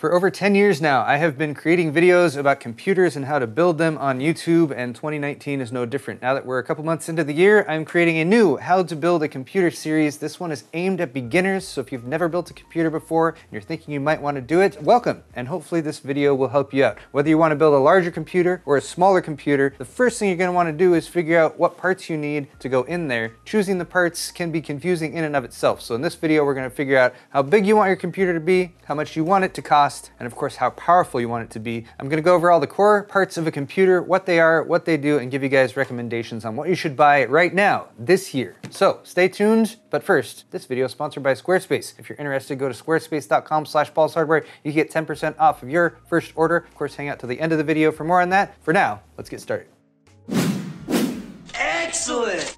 For over 10 years now, I have been creating videos about computers and how to build them on YouTube, and 2019 is no different. Now that we're a couple months into the year, I'm creating a new How to Build a Computer series. This one is aimed at beginners, so if you've never built a computer before and you're thinking you might want to do it, welcome, and hopefully this video will help you out. Whether you want to build a larger computer or a smaller computer, the first thing you're going to want to do is figure out what parts you need to go in there. Choosing the parts can be confusing in and of itself, so in this video we're going to figure out how big you want your computer to be, how much you want it to cost, and of course how powerful you want it to be. I'm going to go over all the core parts of a computer, what they are, what they do, and give you guys recommendations on what you should buy right now, this year. So stay tuned, but first, this video is sponsored by Squarespace. If you're interested, go to squarespace.com/ballshardware. You get 10% off of your first order. Of course, hang out till the end of the video for more on that. For now, let's get started. Excellent!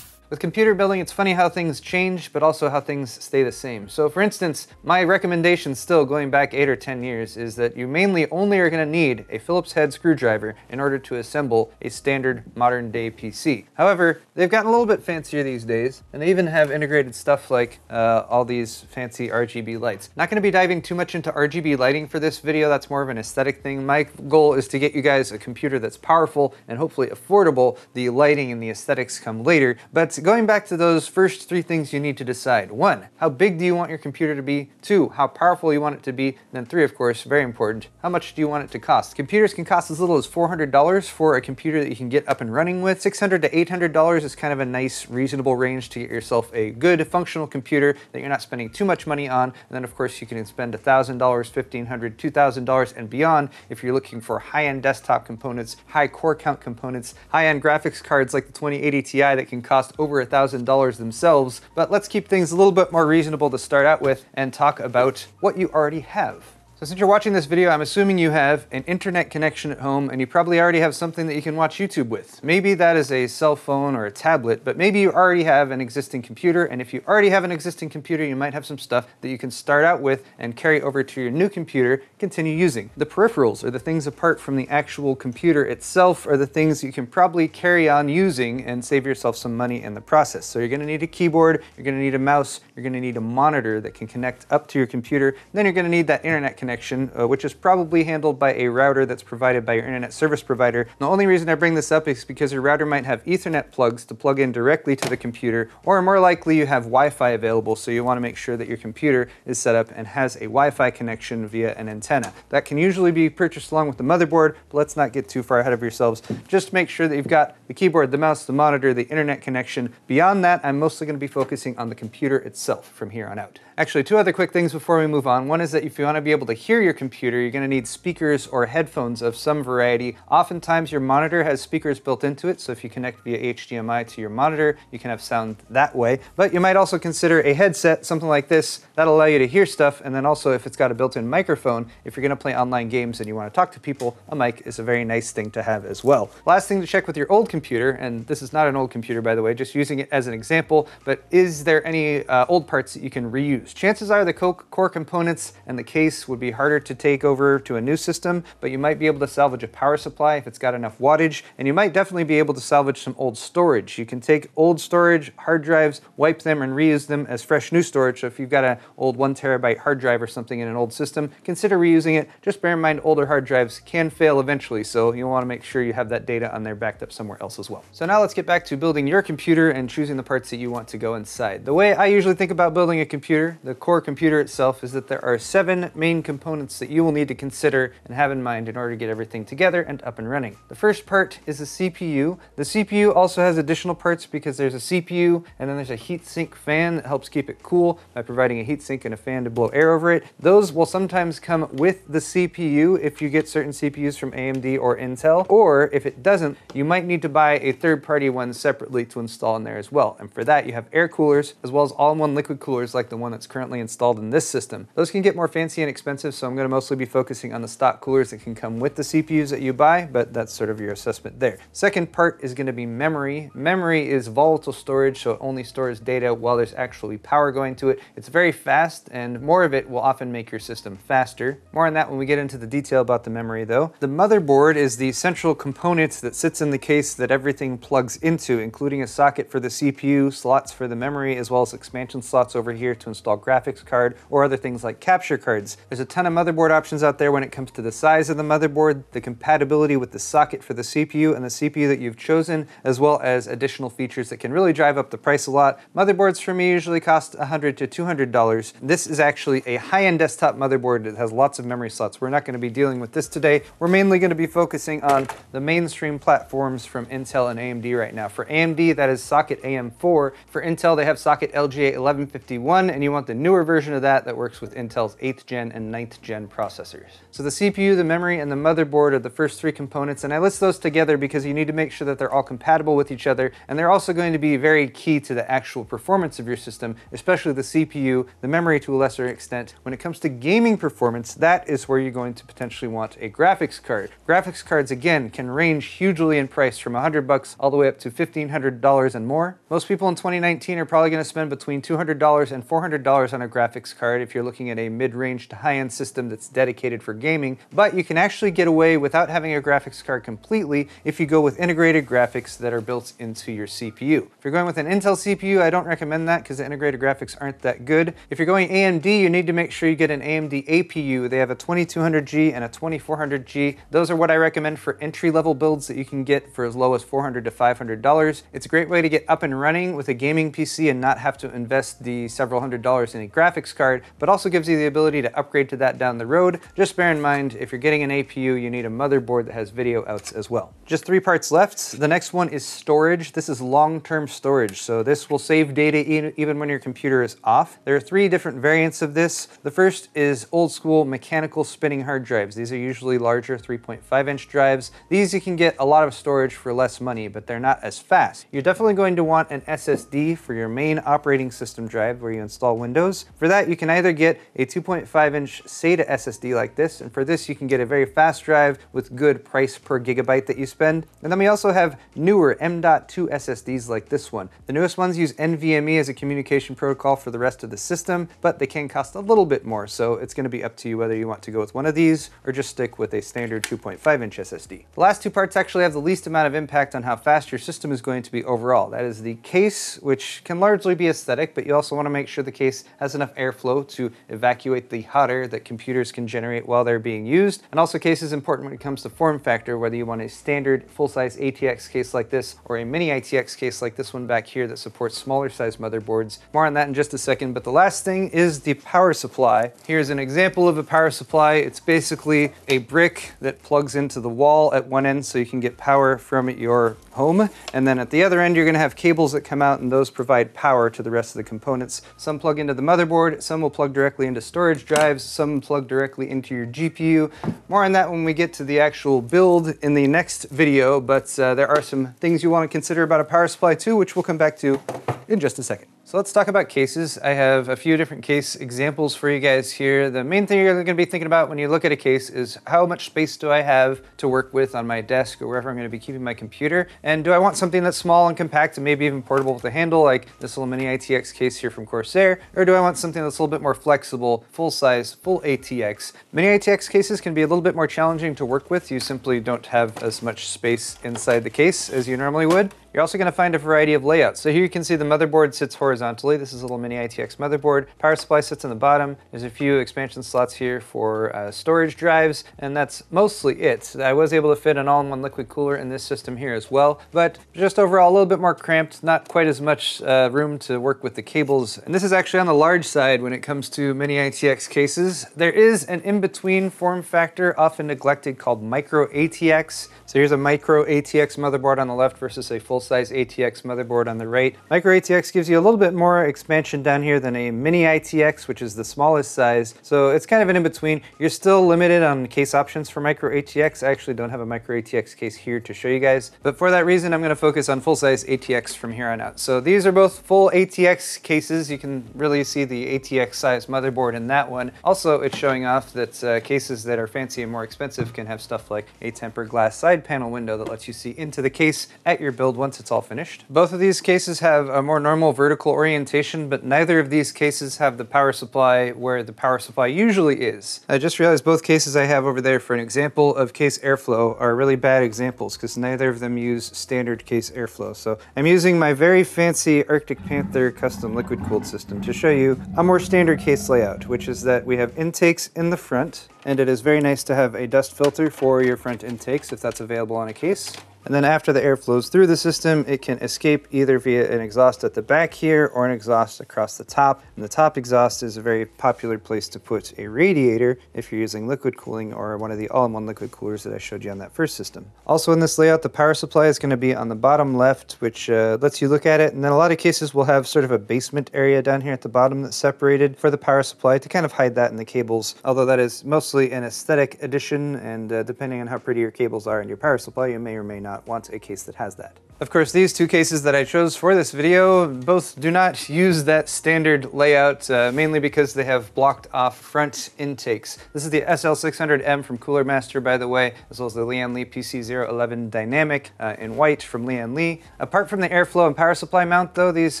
With computer building, it's funny how things change, but also how things stay the same. So for instance, my recommendation still going back 8 or 10 years is that you mainly only are going to need a Phillips head screwdriver in order to assemble a standard modern day PC. However, they've gotten a little bit fancier these days, and they even have integrated stuff like all these fancy RGB lights. Not going to be diving too much into RGB lighting for this video, that's more of an aesthetic thing. My goal is to get you guys a computer that's powerful and hopefully affordable. The lighting and the aesthetics come later, but going back to those first 3 things you need to decide. 1, how big do you want your computer to be? 2, how powerful you want it to be? And then 3, of course, very important, how much do you want it to cost? Computers can cost as little as $400 for a computer that you can get up and running with. $600 to $800 is kind of a nice, reasonable range to get yourself a good, functional computer that you're not spending too much money on. And then, of course, you can spend $1,000, $1,500, $2,000 and beyond if you're looking for high-end desktop components, high core count components, high-end graphics cards like the 2080 Ti that can cost over $1,000 themselves. But let's keep things a little bit more reasonable to start out with and talk about what you already have. So since you're watching this video, I'm assuming you have an internet connection at home and you probably already have something that you can watch YouTube with. Maybe that is a cell phone or a tablet, but maybe you already have an existing computer, and if you already have an existing computer, you might have some stuff that you can start out with and carry over to your new computer, continue using. The peripherals, or the things apart from the actual computer itself, are the things you can probably carry on using and save yourself some money in the process. So you're going to need a keyboard, you're going to need a mouse, you're going to need a monitor that can connect up to your computer, then you're going to need that internet connection, which is probably handled by a router that's provided by your internet service provider. The only reason I bring this up is because your router might have Ethernet plugs to plug in directly to the computer, or more likely you have Wi-Fi available, so you want to make sure that your computer is set up and has a Wi-Fi connection via an antenna. That can usually be purchased along with the motherboard, but let's not get too far ahead of yourselves. Just make sure that you've got the keyboard, the mouse, the monitor, the internet connection. Beyond that, I'm mostly going to be focusing on the computer itself from here on out. Actually, 2 other quick things before we move on. One is that if you want to be able to hear your computer, you're going to need speakers or headphones of some variety. Oftentimes your monitor has speakers built into it, so if you connect via HDMI to your monitor, you can have sound that way. But you might also consider a headset, something like this, that'll allow you to hear stuff, and then also if it's got a built-in microphone, if you're going to play online games and you want to talk to people, a mic is a very nice thing to have as well. Last thing to check with your old computer, and this is not an old computer by the way, just using it as an example, but is there any old parts that you can reuse? Chances are the core components and the case would be harder to take over to a new system, but you might be able to salvage a power supply if it's got enough wattage, and you might definitely be able to salvage some old storage. You can take old storage, hard drives, wipe them and reuse them as fresh new storage. So if you've got an old 1 terabyte hard drive or something in an old system, consider reusing it. Just bear in mind older hard drives can fail eventually, so you'll want to make sure you have that data on there backed up somewhere else as well. So now let's get back to building your computer and choosing the parts that you want to go inside. The way I usually think about building a computer, the core computer itself, is that there are 7 main components that you will need to consider and have in mind in order to get everything together and up and running. The first part is the CPU. The CPU also has additional parts because there's a CPU and then there's a heatsink fan that helps keep it cool by providing a heatsink and a fan to blow air over it. Those will sometimes come with the CPU if you get certain CPUs from AMD or Intel, or if it doesn't, you might need to buy a third-party one separately to install in there as well. And for that, you have air coolers as well as all-in-one liquid coolers like the one that's currently installed in this system. Those can get more fancy and expensive, so I'm going to mostly be focusing on the stock coolers that can come with the CPUs that you buy, but that's sort of your assessment there. Second part is going to be memory. Memory is volatile storage, so it only stores data while there's actually power going to it. It's very fast, and more of it will often make your system faster. More on that when we get into the detail about the memory though. The motherboard is the central component that sits in the case that everything plugs into, including a socket for the CPU, slots for the memory, as well as expansion slots over here to install graphics card or other things like capture cards. There's a ton of motherboard options out there when it comes to the size of the motherboard, the compatibility with the socket for the CPU and the CPU that you've chosen, as well as additional features that can really drive up the price a lot. Motherboards for me usually cost $100 to $200. This is actually a high-end desktop motherboard that has lots of memory slots. We're not going to be dealing with this today. We're mainly going to be focusing on the mainstream platforms from Intel and AMD right now. For AMD, that is socket AM4. For Intel, they have socket LGA1151, and you want the newer version of that works with Intel's 8th gen and 9th gen processors. So the CPU, the memory, and the motherboard are the first three components, and I list those together because you need to make sure that they're all compatible with each other, and they're also going to be very key to the actual performance of your system, especially the CPU, the memory to a lesser extent. When it comes to gaming performance, that is where you're going to potentially want a graphics card. Graphics cards, again, can range hugely in price from $100 all the way up to $1,500 and more. Most people in 2019 are probably going to spend between $200 and $400 on a graphics card if you're looking at a mid-range to high-end system that's dedicated for gaming, but you can actually get away without having a graphics card completely if you go with integrated graphics that are built into your CPU. If you're going with an Intel CPU, I don't recommend that because the integrated graphics aren't that good. If you're going AMD, you need to make sure you get an AMD APU. They have a 2200G and a 2400G. Those are what I recommend for entry-level builds that you can get for as low as $400 to $500. It's a great way to get up and running with a gaming PC and not have to invest the several $100s in a graphics card, but also gives you the ability to upgrade to that down the road. Just bear in mind, if you're getting an APU, you need a motherboard that has video outs as well. Just 3 parts left. The next one is storage. This is long-term storage, so this will save data even when your computer is off. There are 3 different variants of this. The first is old school mechanical spinning hard drives. These are usually larger 3.5-inch drives. These you can get a lot of storage for less money, but they're not as fast. You're definitely going to want an SSD for your main operating system drive where you install Windows. For that, you can either get a 2.5-inch SATA SSD like this, and for this you can get a very fast drive with good price per gigabyte that you spend. And then we also have newer M.2 SSDs like this one. The newest ones use NVMe as a communication protocol for the rest of the system, but they can cost a little bit more, so it's going to be up to you whether you want to go with one of these or just stick with a standard 2.5-inch SSD. The last 2 parts actually have the least amount of impact on how fast your system is going to be overall. That is the case, which can largely be aesthetic, but you also want to make sure the case has enough airflow to evacuate the hot air that computers can generate while they're being used. And also, case is important when it comes to form factor, whether you want a standard full-size ATX case like this or a mini ITX case like this one back here that supports smaller size motherboards. More on that in just a second, but the last thing is the power supply. Here's an example of a power supply. It's basically a brick that plugs into the wall at one end so you can get power from your home, and then at the other end you're going to have cables that come out, and those provide power to the rest of the components. Some plug into the motherboard, some will plug directly into storage drives, some plug directly into your GPU. More on that when we get to the actual build in the next video, but there are some things you want to consider about a power supply too, which we'll come back to in just a second. So let's talk about cases. I have a few different case examples for you guys here. The main thing you're going to be thinking about when you look at a case is how much space do I have to work with on my desk or wherever I'm going to be keeping my computer, and do I want something that's small and compact and maybe even portable with a handle like this little mini ITX case here from Corsair, or do I want something that's a little bit more flexible, full size, full ATX. Mini ITX cases can be a little bit more challenging to work with. You simply don't have as much space inside the case as you normally would. You're also going to find a variety of layouts. So here you can see the motherboard sits horizontally. This is a little mini ITX motherboard. Power supply sits on the bottom. There's a few expansion slots here for storage drives, and that's mostly it. I was able to fit an all-in-one liquid cooler in this system here as well, but just overall a little bit more cramped, not quite as much room to work with the cables. And this is actually on the large side when it comes to mini ITX cases. There is an in-between form factor often neglected called micro ATX. So here's a micro ATX motherboard on the left versus a full-size ATX motherboard on the right. Micro ATX gives you a little bit more expansion down here than a mini ITX, which is the smallest size. So it's kind of an in-between. You're still limited on case options for micro ATX. I actually don't have a micro ATX case here to show you guys, but for that reason, I'm going to focus on full-size ATX from here on out. So these are both full ATX cases. You can really see the ATX size motherboard in that one. Also, it's showing off that cases that are fancy and more expensive can have stuff like a tempered glass side panel window that lets you see into the case at your build once once it's all finished. Both of these cases have a more normal vertical orientation, but neither of these cases have the power supply where the power supply usually is. I just realized both cases I have over there for an example of case airflow are really bad examples because neither of them use standard case airflow. So I'm using my very fancy Arctic Panther custom liquid cooled system to show you a more standard case layout, which is that we have intakes in the front, and it is very nice to have a dust filter for your front intakes if that's available on a case. And then after the air flows through the system, it can escape either via an exhaust at the back here or an exhaust across the top. And the top exhaust is a very popular place to put a radiator if you're using liquid cooling or one of the all-in-one liquid coolers that I showed you on that first system. Also in this layout, the power supply is going to be on the bottom left, which lets you look at it. And then a lot of cases will have sort of a basement area down here at the bottom that's separated for the power supply to kind of hide that in the cables. Although that is mostly an aesthetic addition, and depending on how pretty your cables are and your power supply, you may or may not want a case that has that. Of course, these two cases that I chose for this video both do not use that standard layout, mainly because they have blocked off front intakes. This is the SL600M from Cooler Master, by the way, as well as the Lian Li PC011 Dynamic in white from Lian Li. Apart from the airflow and power supply mount, though, these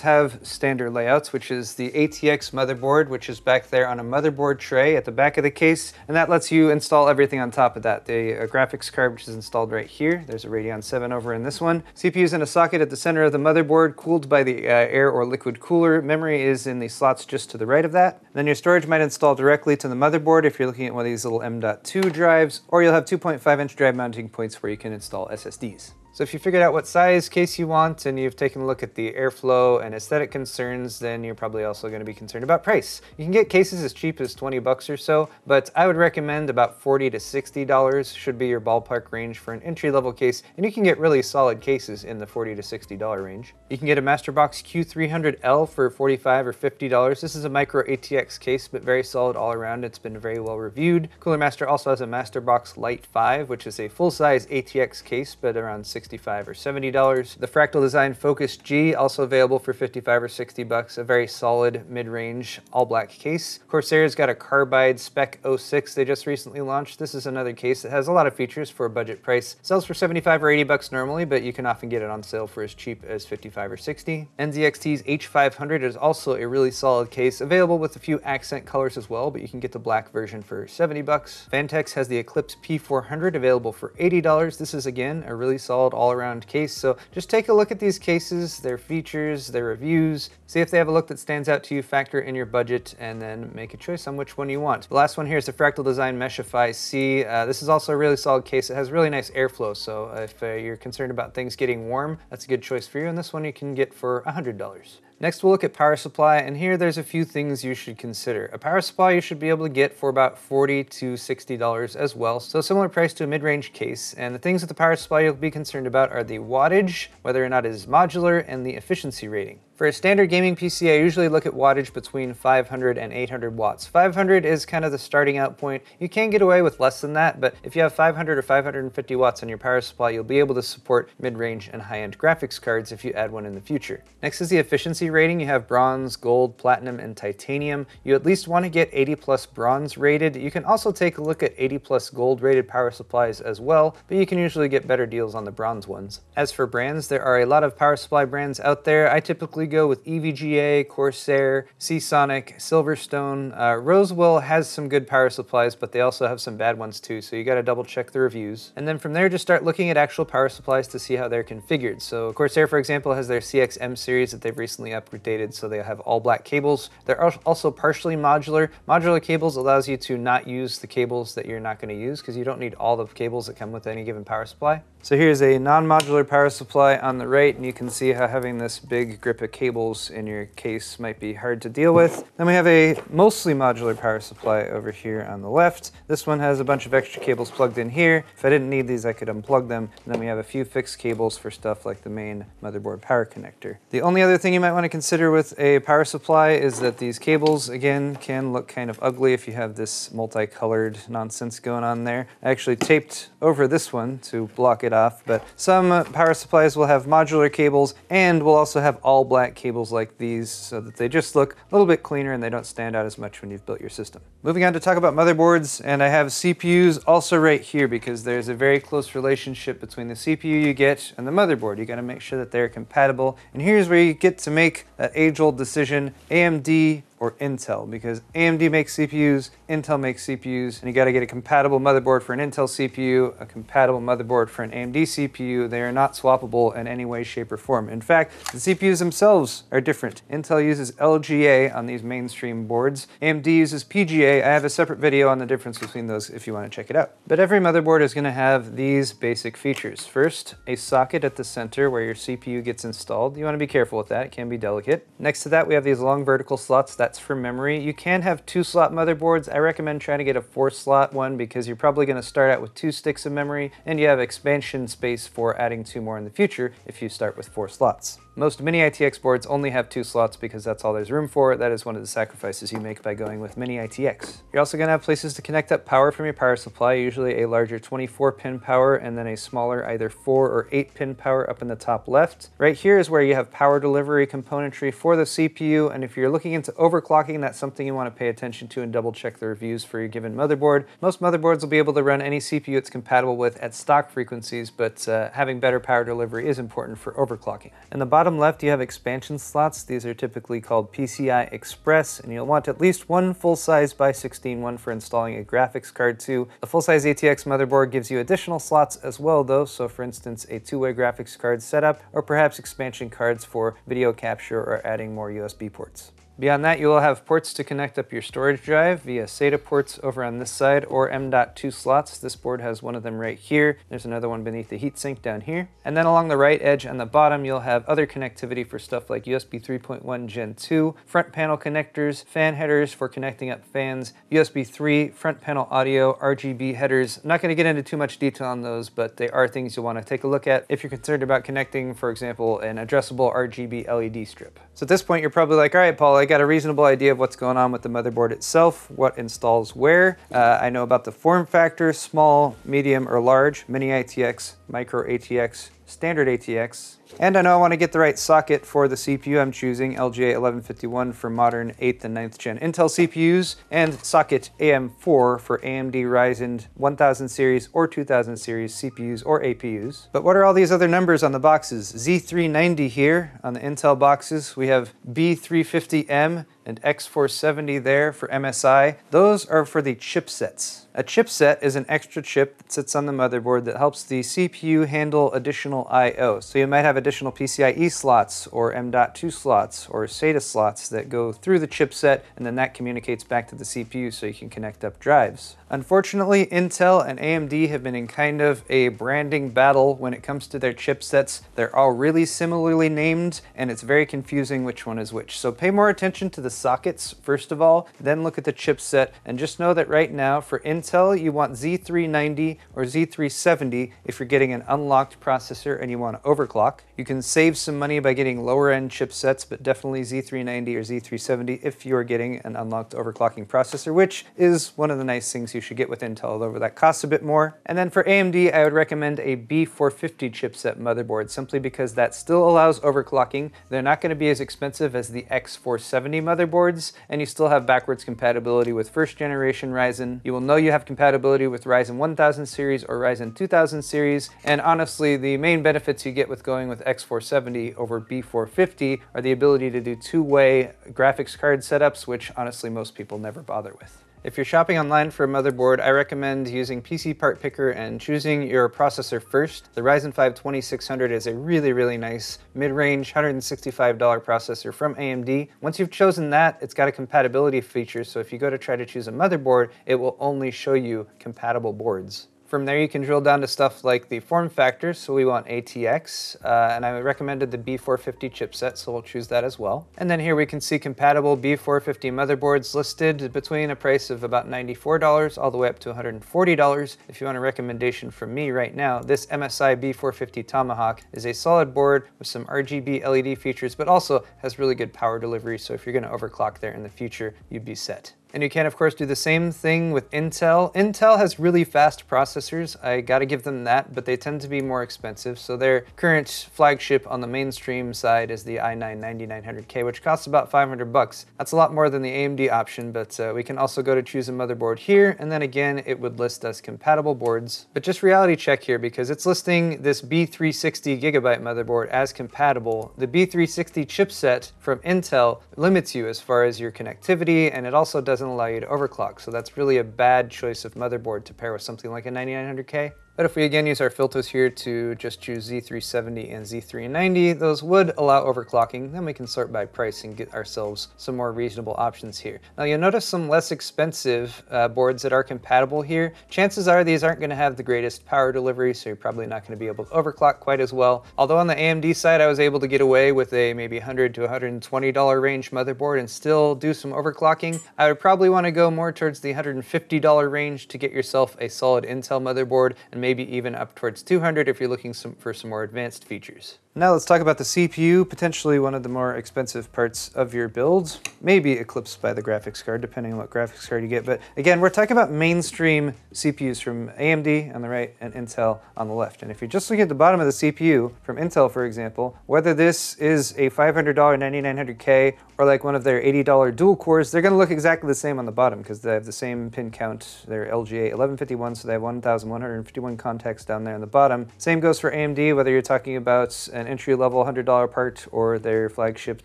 have standard layouts, which is the ATX motherboard, which is back there on a motherboard tray at the back of the case, and that lets you install everything on top of that. The graphics card, which is installed right here. There's a Radeon 7 over in this one. CPU's in a socket at the center of the motherboard, cooled by the air or liquid cooler. Memory is in the slots just to the right of that. Then your storage might install directly to the motherboard if you're looking at one of these little M.2 drives, or you'll have 2.5-inch drive mounting points where you can install SSDs. So if you figured out what size case you want and you've taken a look at the airflow and aesthetic concerns, then you're probably also going to be concerned about price. You can get cases as cheap as 20 bucks or so, but I would recommend about $40 to $60 should be your ballpark range for an entry-level case, and you can get really solid cases in the $40 to $60 range. You can get a Masterbox Q300L for $45 or $50. This is a micro ATX case, but very solid all around. It's been very well reviewed. Cooler Master also has a Masterbox Lite 5, which is a full-size ATX case, but around $65 or $70. The Fractal Design Focus G, also available for $55 or $60, a very solid mid-range all-black case. Corsair's got a Carbide Spec 06 they just recently launched. This is another case that has a lot of features for a budget price. Sells for $75 or $80 normally, but you can often get it on sale for as cheap as $55 or $60. NZXT's H500 is also a really solid case, available with a few accent colors as well, but you can get the black version for $70. Vantex has the Eclipse P400 available for $80. This is again a really solid all-around case, so just take a look at these cases, their features, their reviews, see if they have a look that stands out to you, factor in your budget, and then make a choice on which one you want. The last one here is the Fractal Design Meshify C. This is also a really solid case. It has really nice airflow, so if you're concerned about things getting warm, that's a good choice for you, and this one you can get for $100. Next, we'll look at power supply, and here there's a few things you should consider. A power supply you should be able to get for about $40 to $60 as well, so similar price to a mid-range case. And the things with the power supply you'll be concerned about are the wattage, whether or not it is modular, and the efficiency rating. For a standard gaming PC, I usually look at wattage between 500 and 800 watts. 500 is kind of the starting out point. You can get away with less than that, but if you have 500 or 550 watts on your power supply, you'll be able to support mid-range and high-end graphics cards if you add one in the future. Next is the efficiency rating. You have bronze, gold, platinum, and titanium. You at least want to get 80 plus bronze rated. You can also take a look at 80 plus gold rated power supplies as well, but you can usually get better deals on the bronze ones. As for brands, there are a lot of power supply brands out there. I typically go with EVGA, Corsair, Seasonic, Silverstone. Rosewell has some good power supplies, but they also have some bad ones too, so you gotta double check the reviews. And then from there, just start looking at actual power supplies to see how they're configured. So Corsair, for example, has their CXM series that they've recently updated, so they have all black cables. They're also partially modular. Modular cables allows you to not use the cables that you're not gonna use, because you don't need all the cables that come with any given power supply. So here's a non-modular power supply on the right, and you can see how having this big grip of cables in your case might be hard to deal with. Then we have a mostly modular power supply over here on the left. This one has a bunch of extra cables plugged in here. If I didn't need these, I could unplug them. And then we have a few fixed cables for stuff like the main motherboard power connector. The only other thing you might want to consider with a power supply is that these cables, again, can look kind of ugly if you have this multicolored nonsense going on there. I actually taped over this one to block it off, but some power supplies will have modular cables and will also have all black flat cables like these so that they just look a little bit cleaner and they don't stand out as much when you've built your system. Moving on to talk about motherboards, and I have CPUs also right here because there's a very close relationship between the CPU you get and the motherboard. You got to make sure that they're compatible, and here's where you get to make that age-old decision, AMD or Intel, because AMD makes CPUs, Intel makes CPUs, and you gotta get a compatible motherboard for an Intel CPU, a compatible motherboard for an AMD CPU. They are not swappable in any way, shape, or form. In fact, the CPUs themselves are different. Intel uses LGA on these mainstream boards. AMD uses PGA. I have a separate video on the difference between those if you wanna check it out. But every motherboard is gonna have these basic features. First, a socket at the center where your CPU gets installed. You wanna be careful with that, it can be delicate. Next to that, we have these long vertical slots. That's for memory. You can have 2-slot motherboards. I recommend trying to get a 4-slot one because you're probably going to start out with 2 sticks of memory and you have expansion space for adding 2 more in the future if you start with 4 slots. Most mini ITX boards only have 2 slots because that's all there's room for. That is one of the sacrifices you make by going with mini ITX. You're also going to have places to connect up power from your power supply, usually a larger 24-pin power and then a smaller either 4 or 8-pin power up in the top left. Right here is where you have power delivery componentry for the CPU, and if you're looking into overclocking, that's something you want to pay attention to and double check the reviews for your given motherboard. Most motherboards will be able to run any CPU it's compatible with at stock frequencies, but having better power delivery is important for overclocking. In the bottom left, you have expansion slots. These are typically called PCI Express, and you'll want at least one full-size by 16 one for installing a graphics card too. The full-size ATX motherboard gives you additional slots as well though, so for instance a 2-way graphics card setup, or perhaps expansion cards for video capture or adding more USB ports. Beyond that, you will have ports to connect up your storage drive via SATA ports over on this side or M.2 slots. This board has one of them right here. There's another one beneath the heatsink down here. And then along the right edge on the bottom, you'll have other connectivity for stuff like USB 3.1 Gen 2, front panel connectors, fan headers for connecting up fans, USB 3, front panel audio, RGB headers. I'm not going to get into too much detail on those, but they are things you'll want to take a look at if you're concerned about connecting, for example, an addressable RGB LED strip. So at this point, you're probably like, all right, Paul, I got a reasonable idea of what's going on with the motherboard itself, what installs where. I know about the form factor, small, medium, or large, mini ITX, micro ATX, standard ATX. And I know I want to get the right socket for the CPU. I'm choosing LGA 1151 for modern 8th and 9th gen Intel CPUs, and socket AM4 for AMD Ryzen 1000 series or 2000 series CPUs or APUs. But what are all these other numbers on the boxes? Z390 here on the Intel boxes. We have B350M and X470 there for MSI. Those are for the chipsets. A chipset is an extra chip that sits on the motherboard that helps the CPU handle additional I/O. So you might have additional PCIe slots or M.2 slots or SATA slots that go through the chipset, and then that communicates back to the CPU so you can connect up drives. Unfortunately, Intel and AMD have been in kind of a branding battle when it comes to their chipsets. They're all really similarly named, and it's very confusing which one is which. So pay more attention to the sockets first of all, then look at the chipset, and just know that right now for Intel you want Z390 or Z370 if you're getting an unlocked processor and you want to overclock. You can save some money by getting lower end chipsets, but definitely Z390 or Z370 if you're getting an unlocked overclocking processor, which is one of the nice things you should get with Intel, although that costs a bit more. And then for AMD, I would recommend a B450 chipset motherboard, simply because that still allows overclocking. They're not going to be as expensive as the X470 motherboards, and you still have backwards compatibility with first generation Ryzen. You will know you have compatibility with Ryzen 1000 series or Ryzen 2000 series, and honestly, the main benefits you get with going with X470 over B450 are the ability to do 2-way graphics card setups, which honestly most people never bother with. If you're shopping online for a motherboard, I recommend using PCPartPicker and choosing your processor first. The Ryzen 5 2600 is a really nice mid-range $165 processor from AMD. Once you've chosen that, it's got a compatibility feature, so if you go to try to choose a motherboard, it will only show you compatible boards. From there, you can drill down to stuff like the form factor, so we want ATX, and I recommended the B450 chipset, so we'll choose that as well. And then here we can see compatible B450 motherboards listed between a price of about $94 all the way up to $140. If you want a recommendation from me right now, this MSI B450 Tomahawk is a solid board with some RGB LED features, but also has really good power delivery, so if you're going to overclock there in the future, you'd be set. And you can, of course, do the same thing with Intel. Intel has really fast processors. I gotta give them that, but they tend to be more expensive. So their current flagship on the mainstream side is the i9-9900K, which costs about 500 bucks. That's a lot more than the AMD option, but we can also go to choose a motherboard here, and then again, it would list us compatible boards. But just reality check here, because it's listing this B360 gigabyte motherboard as compatible. The B360 chipset from Intel limits you as far as your connectivity, and it also doesn't allow you to overclock. So that's really a bad choice of motherboard to pair with something like a 9900K. But if we again use our filters here to just choose Z370 and Z390, those would allow overclocking. Then we can sort by price and get ourselves some more reasonable options here. Now you'll notice some less expensive boards that are compatible here. Chances are these aren't going to have the greatest power delivery, so you're probably not going to be able to overclock quite as well. Although on the AMD side, I was able to get away with a maybe $100 to $120 range motherboard and still do some overclocking. I would probably want to go more towards the $150 range to get yourself a solid Intel motherboard, and maybe even up towards $200 if you're looking for some more advanced features. Now let's talk about the CPU, potentially one of the more expensive parts of your build, maybe eclipsed by the graphics card, depending on what graphics card you get. But again, we're talking about mainstream CPUs from AMD on the right and Intel on the left. And if you're just looking at the bottom of the CPU from Intel, for example, whether this is a $500 9900K or like one of their $80 dual cores, they're going to look exactly the same on the bottom because they have the same pin count. They're LGA 1151, so they have 1,151 contacts down there on the bottom. Same goes for AMD, whether you're talking about an entry-level $100 part or their flagship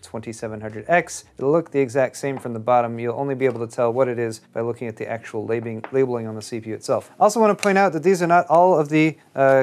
2700X. It'll look the exact same from the bottom. You'll only be able to tell what it is by looking at the actual labeling on the CPU itself. I also want to point out that these are not all of the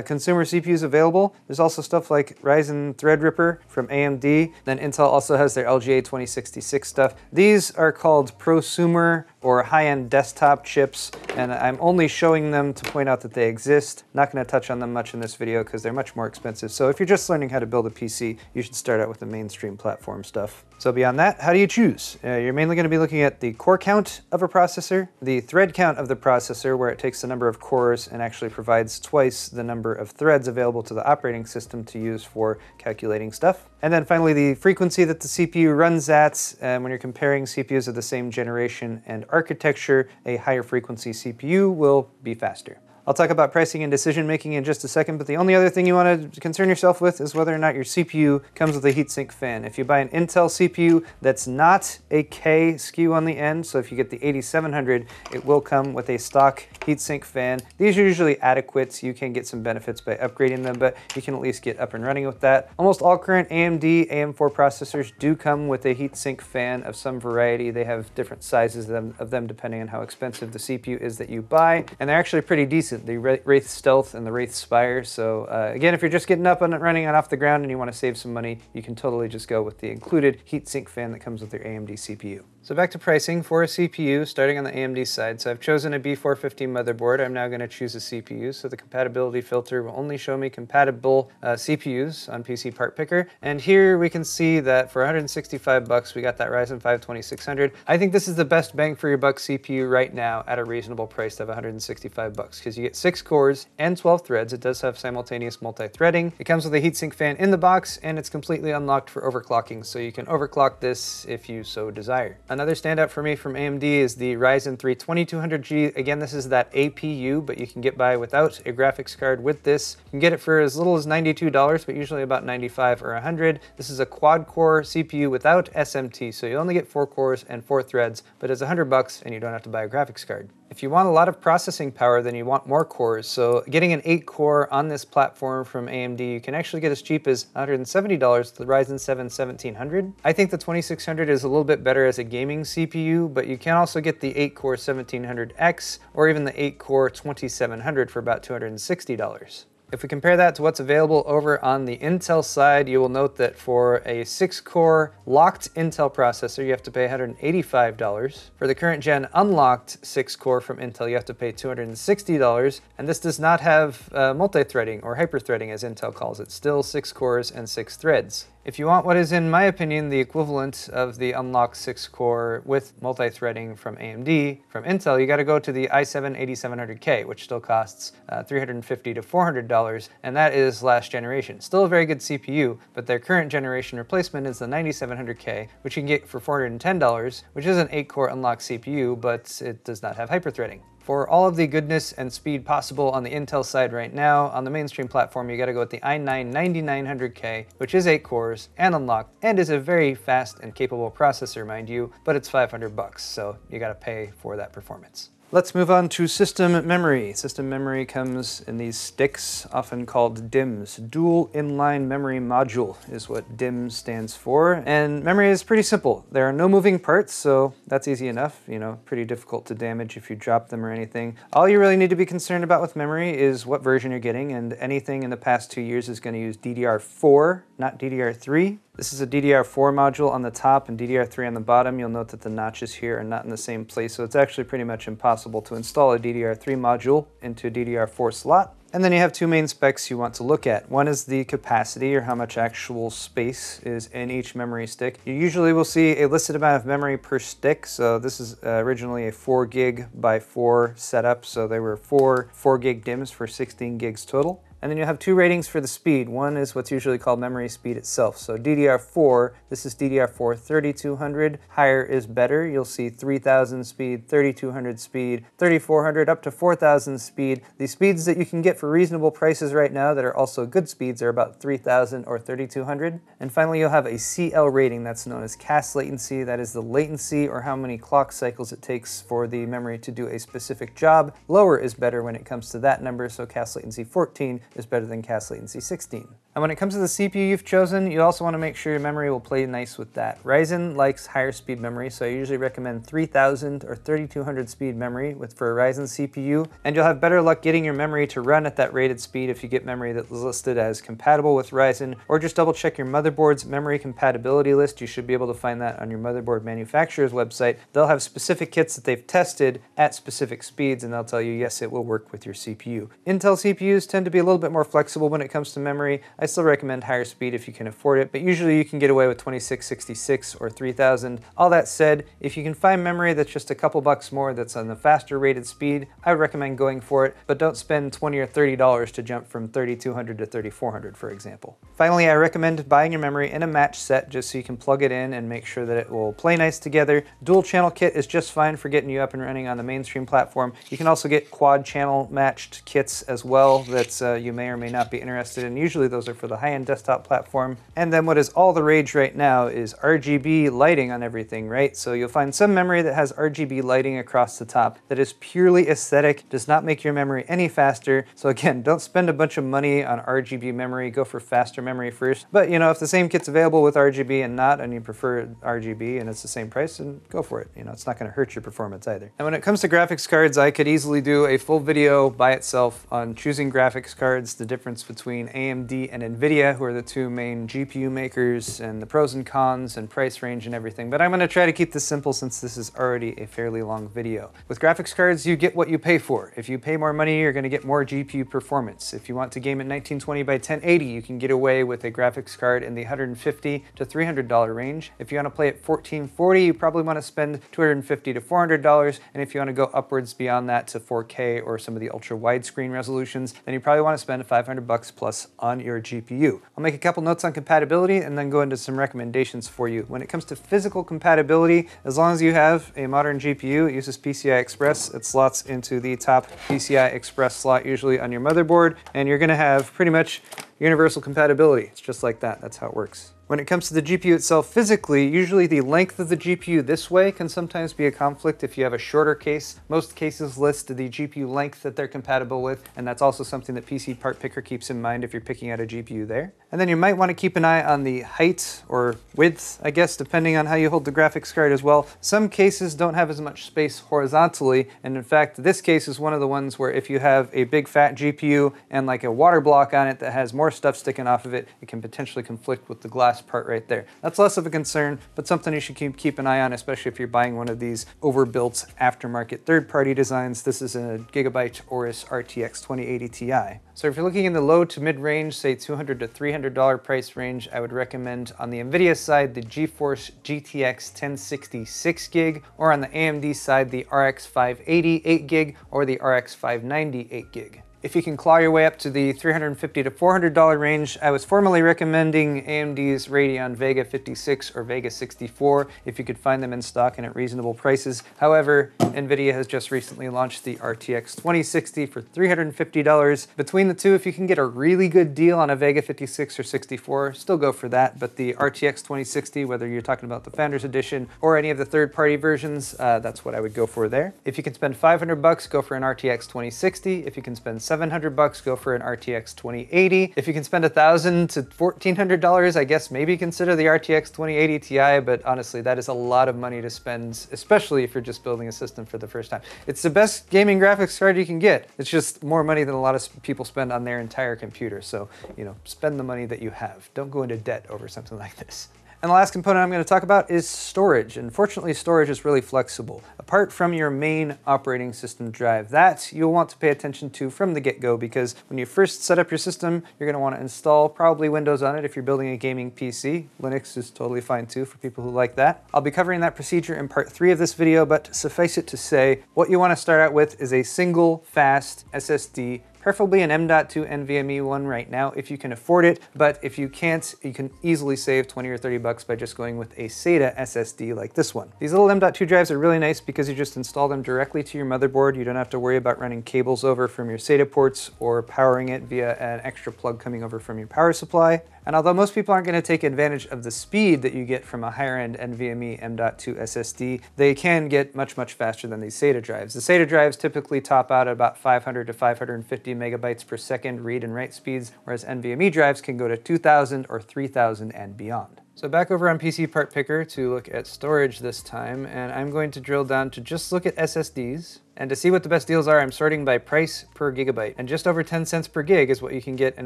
consumer CPUs available. There's also stuff like Ryzen Threadripper from AMD. Then Intel also has their LGA 2066 stuff. These are called prosumer or high-end desktop chips, and I'm only showing them to point out that they exist. Not going to touch on them much in this video because they're much more expensive. So if you're just learning how to build a PC, you should start out with the mainstream platform stuff. So beyond that, how do you choose? You're mainly going to be looking at the core count of a processor, the thread count of the processor, where it takes the number of cores and actually provides twice the number of threads available to the operating system to use for calculating stuff. And then finally, the frequency that the CPU runs at. When you're comparing CPUs of the same generation and architecture, a higher frequency CPU will be faster. I'll talk about pricing and decision making in just a second, but the only other thing you want to concern yourself with is whether or not your CPU comes with a heatsink fan. If you buy an Intel CPU that's not a K SKU on the end, so if you get the 8700, it will come with a stock heatsink fan. These are usually adequate. You can get some benefits by upgrading them, but you can at least get up and running with that. Almost all current AMD AM4 processors do come with a heatsink fan of some variety. They have different sizes of them depending on how expensive the CPU is that you buy, and they're actually pretty decent. The Wraith Stealth and the Wraith Spire. So again, if you're just getting up and running and off the ground and you want to save some money, you can totally just go with the included heatsink fan that comes with your AMD CPU. So back to pricing for a CPU, starting on the AMD side. So I've chosen a B450 motherboard. I'm now going to choose a CPU. So the compatibility filter will only show me compatible CPUs on PCPartPicker. And here we can see that for 165 bucks, we got that Ryzen 5 2600. I think this is the best bang for your buck CPU right now at a reasonable price of 165 bucks because you get 6 cores and 12 threads. It does have simultaneous multi-threading. It comes with a heatsink fan in the box, and it's completely unlocked for overclocking, so you can overclock this if you so desire. Another standout for me from AMD is the Ryzen 3 2200G. Again, this is that APU, but you can get by without a graphics card with this. You can get it for as little as $92, but usually about $95 or $100. This is a quad-core CPU without SMT, so you only get 4 cores and 4 threads, but it's $100 and you don't have to buy a graphics card. If you want a lot of processing power, then you want more cores. So getting an 8-core on this platform from AMD, you can actually get as cheap as $170, the Ryzen 7 1700. I think the 2600 is a little bit better as a gaming CPU, but you can also get the 8-core 1700X or even the 8-core 2700 for about $260. If we compare that to what's available over on the Intel side, you will note that for a 6-core locked Intel processor, you have to pay $185. For the current gen unlocked 6-core from Intel, you have to pay $260. And this does not have multi-threading or hyper-threading as Intel calls it, still 6 cores and 6 threads. If you want what is, in my opinion, the equivalent of the unlocked 6-core with multi-threading from AMD, from Intel, you got to go to the i7 8700K, which still costs $350 to $400. $410, and that is last generation. Still a very good CPU, but their current generation replacement is the 9700K, which you can get for $410, which is an 8-core unlocked CPU, but it does not have hyperthreading. For all of the goodness and speed possible on the Intel side right now, on the mainstream platform you gotta go with the i9-9900K, which is 8 cores and unlocked, and is a very fast and capable processor, mind you, but it's $500, so you gotta pay for that performance. Let's move on to system memory. System memory comes in these sticks, often called DIMMs. Dual Inline Memory Module is what DIMM stands for. And memory is pretty simple. There are no moving parts, so that's easy enough. You know, pretty difficult to damage if you drop them or anything. All you really need to be concerned about with memory is what version you're getting, and anything in the past 2 years is going to use DDR4, not DDR3. This is a DDR4 module on the top and DDR3 on the bottom. You'll note that the notches here are not in the same place, so it's actually pretty much impossible to install a DDR3 module into a DDR4 slot. And then you have two main specs you want to look at. One is the capacity, or how much actual space is in each memory stick. You usually will see a listed amount of memory per stick, so this is originally a 4 gig by 4 setup, so there were 4 gig DIMMs for 16 gigs total. And then you have two ratings for the speed. One is what's usually called memory speed itself. So DDR4, this is DDR4 3200. Higher is better. You'll see 3000 speed, 3200 speed, 3400 up to 4000 speed. The speeds that you can get for reasonable prices right now that are also good speeds are about 3000 or 3200. And finally, you'll have a CL rating that's known as cast latency. That is the latency, or how many clock cycles it takes for the memory to do a specific job. Lower is better when it comes to that number, so cast latency 14 is better than cast latency 16. And when it comes to the CPU you've chosen, you also want to make sure your memory will play nice with that. Ryzen likes higher speed memory, so I usually recommend 3000 or 3200 speed memory for a Ryzen CPU, and you'll have better luck getting your memory to run at that rated speed if you get memory that is listed as compatible with Ryzen, or just double check your motherboard's memory compatibility list. You should be able to find that on your motherboard manufacturer's website. They'll have specific kits that they've tested at specific speeds, and they'll tell you, yes, it will work with your CPU. Intel CPUs tend to be a little bit more flexible when it comes to memory. I still recommend higher speed if you can afford it, but usually you can get away with 2666 or 3000. All that said, if you can find memory that's just a couple bucks more that's on the faster rated speed, I would recommend going for it, but don't spend $20 or $30 to jump from 3200 to 3400, for example. Finally, I recommend buying your memory in a match set just so you can plug it in and make sure that it will play nice together. Dual channel kit is just fine for getting you up and running on the mainstream platform. You can also get quad channel matched kits as well that you may or may not be interested in. Usually those are for the high-end desktop platform. And then what is all the rage right now is RGB lighting on everything, right? So you'll find some memory that has RGB lighting across the top that is purely aesthetic, does not make your memory any faster. So again, don't spend a bunch of money on RGB memory, go for faster memory first. But you know, if the same kit's available with RGB and not, and you prefer RGB and it's the same price, then go for it. You know, it's not gonna hurt your performance either. And when it comes to graphics cards, I could easily do a full video by itself on choosing graphics cards, the difference between AMD and NVIDIA, who are the two main GPU makers, and the pros and cons and price range and everything, but I'm going to try to keep this simple since this is already a fairly long video. With graphics cards, you get what you pay for. If you pay more money, you're going to get more GPU performance. If you want to game at 1920 by 1080, you can get away with a graphics card in the $150 to $300 range. If you want to play at 1440, you probably want to spend $250 to $400, and if you want to go upwards beyond that to 4K or some of the ultra widescreen resolutions, then you probably want to spend $500 plus on your GPU. I'll make a couple notes on compatibility and then go into some recommendations for you. When it comes to physical compatibility, as long as you have a modern GPU, it uses PCI Express. It slots into the top PCI Express slot usually on your motherboard, and you're going to have pretty much universal compatibility. It's just like that. That's how it works. When it comes to the GPU itself physically, usually the length of the GPU this way can sometimes be a conflict if you have a shorter case. Most cases list the GPU length that they're compatible with, and that's also something that PCPartPicker keeps in mind if you're picking out a GPU there. And then you might want to keep an eye on the height or width, I guess, depending on how you hold the graphics card as well. Some cases don't have as much space horizontally, and in fact, this case is one of the ones where if you have a big fat GPU and like a water block on it that has more stuff sticking off of it, it can potentially conflict with the glass part right there. That's less of a concern, but something you should keep an eye on, especially if you're buying one of these overbuilt aftermarket third-party designs. This is a Gigabyte Aorus RTX 2080 Ti. So if you're looking in the low to mid-range, say $200 to $300 price range, I would recommend on the NVIDIA side the GeForce GTX 1060 6GB, or on the AMD side the RX 580 8GB or the RX 590 8GB. If you can claw your way up to the $350 to $400 range, I was formerly recommending AMD's Radeon Vega 56 or Vega 64 if you could find them in stock and at reasonable prices. However, NVIDIA has just recently launched the RTX 2060 for $350. Between the two, if you can get a really good deal on a Vega 56 or 64, still go for that. But the RTX 2060, whether you're talking about the Founders Edition or any of the third-party versions, that's what I would go for there. If you can spend $500, go for an RTX 2060. If you can spend $700, go for an RTX 2080. If you can spend $1,000 to $1,400, I guess maybe consider the RTX 2080 Ti, but honestly, that is a lot of money to spend, especially if you're just building a system for the first time. It's the best gaming graphics card you can get. It's just more money than a lot of people spend on their entire computer. So, you know, spend the money that you have. Don't go into debt over something like this. And the last component I'm going to talk about is storage. And fortunately, storage is really flexible. Apart from your main operating system drive, that you'll want to pay attention to from the get-go, because when you first set up your system, you're going to want to install probably Windows on it if you're building a gaming PC. Linux is totally fine too for people who like that. I'll be covering that procedure in part 3 of this video, but suffice it to say, what you want to start out with is a single fast SSD, preferably an M.2 NVMe one right now if you can afford it, but if you can't, you can easily save 20 or 30 bucks by just going with a SATA SSD like this one. These little M.2 drives are really nice because you just install them directly to your motherboard. You don't have to worry about running cables over from your SATA ports or powering it via an extra plug coming over from your power supply. And although most people aren't going to take advantage of the speed that you get from a higher-end NVMe M.2 SSD, they can get much, much faster than these SATA drives. The SATA drives typically top out at about 500 to 550 megabytes per second read and write speeds, whereas NVMe drives can go to 2,000 or 3,000 and beyond. So back over on PCPartPicker to look at storage this time, and I'm going to drill down to just look at SSDs. And to see what the best deals are, I'm sorting by price per gigabyte. And just over 10 cents per gig is what you can get an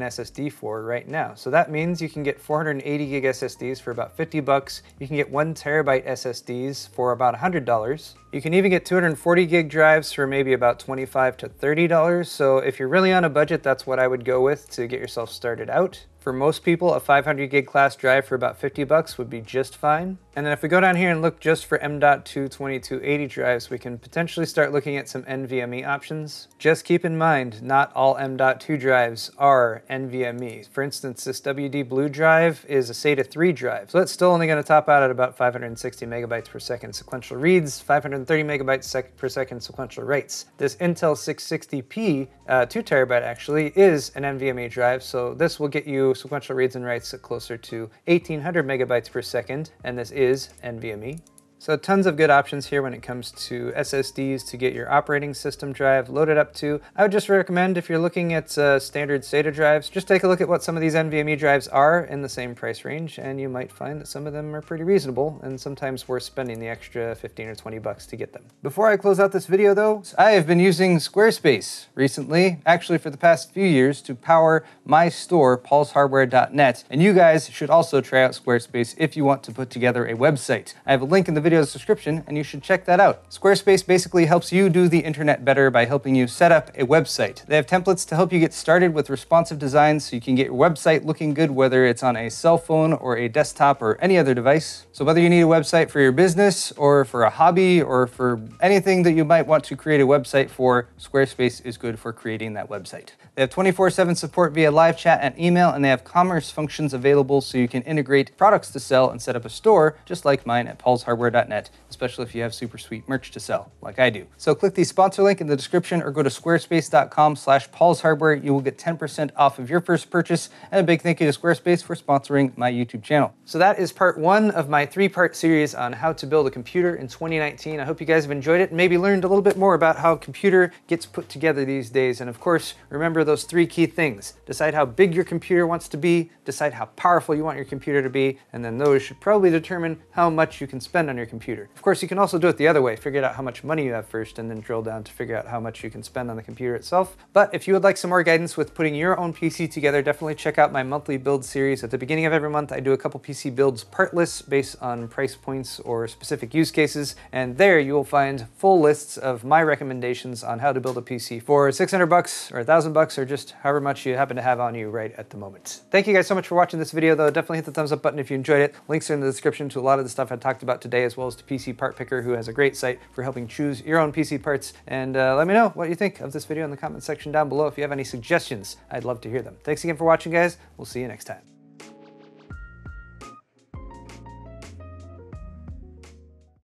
SSD for right now. So that means you can get 480 gig SSDs for about 50 bucks. You can get 1 terabyte SSDs for about $100. You can even get 240 gig drives for maybe about $25 to $30. So if you're really on a budget, that's what I would go with to get yourself started out. For most people, a 500 gig class drive for about 50 bucks would be just fine. And then if we go down here and look just for M.2 2280 drives, we can potentially start looking at some NVMe options. Just keep in mind, not all M.2 drives are NVMe. For instance, this WD Blue drive is a SATA 3 drive, so it's still only going to top out at about 560 megabytes per second sequential reads, 530 megabytes per second sequential writes. This Intel 660p, 2 terabyte actually, is an NVMe drive, so this will get you sequential reads and writes closer to 1800 megabytes per second, and this is NVMe. So tons of good options here when it comes to SSDs to get your operating system drive loaded up to. I would just recommend, if you're looking at standard SATA drives, just take a look at what some of these NVMe drives are in the same price range, and you might find that some of them are pretty reasonable and sometimes worth spending the extra 15 or 20 bucks to get them. Before I close out this video though, I have been using Squarespace recently, actually for the past few years, to power my store, paulshardware.net, and you guys should also try out Squarespace if you want to put together a website. I have a link in the video's description and you should check that out. Squarespace basically helps you do the internet better by helping you set up a website. They have templates to help you get started with responsive designs so you can get your website looking good, whether it's on a cell phone or a desktop or any other device. So whether you need a website for your business or for a hobby or for anything that you might want to create a website for, Squarespace is good for creating that website. They have 24/7 support via live chat and email, and they have commerce functions available so you can integrate products to sell and set up a store just like mine at paulshardware.net, especially if you have super sweet merch to sell like I do. So click the sponsor link in the description or go to squarespace.com/paulshardware. You will get 10% off of your first purchase, and a big thank you to Squarespace for sponsoring my YouTube channel. So that is part 1 of my 3-part series on how to build a computer in 2019. I hope you guys have enjoyed it and maybe learned a little bit more about how a computer gets put together these days. And of course, remember those 3 key things. Decide how big your computer wants to be, decide how powerful you want your computer to be, and then those should probably determine how much you can spend on your computer. Of course, you can also do it the other way. Figure out how much money you have first and then drill down to figure out how much you can spend on the computer itself. But if you would like some more guidance with putting your own PC together, definitely check out my monthly build series. At the beginning of every month, I do a couple PC builds part lists based on price points or specific use cases, and there you will find full lists of my recommendations on how to build a PC for 600 bucks or 1,000 bucks or just however much you happen to have on you right at the moment. Thank you guys so much for watching this video though. Definitely hit the thumbs up button if you enjoyed it. Links are in the description to a lot of the stuff I talked about today as well. well as to PCPartPicker, who has a great site for helping choose your own PC parts. And let me know what you think of this video in the comment section down below. If you have any suggestions, I'd love to hear them. Thanks again for watching, guys. We'll see you next time.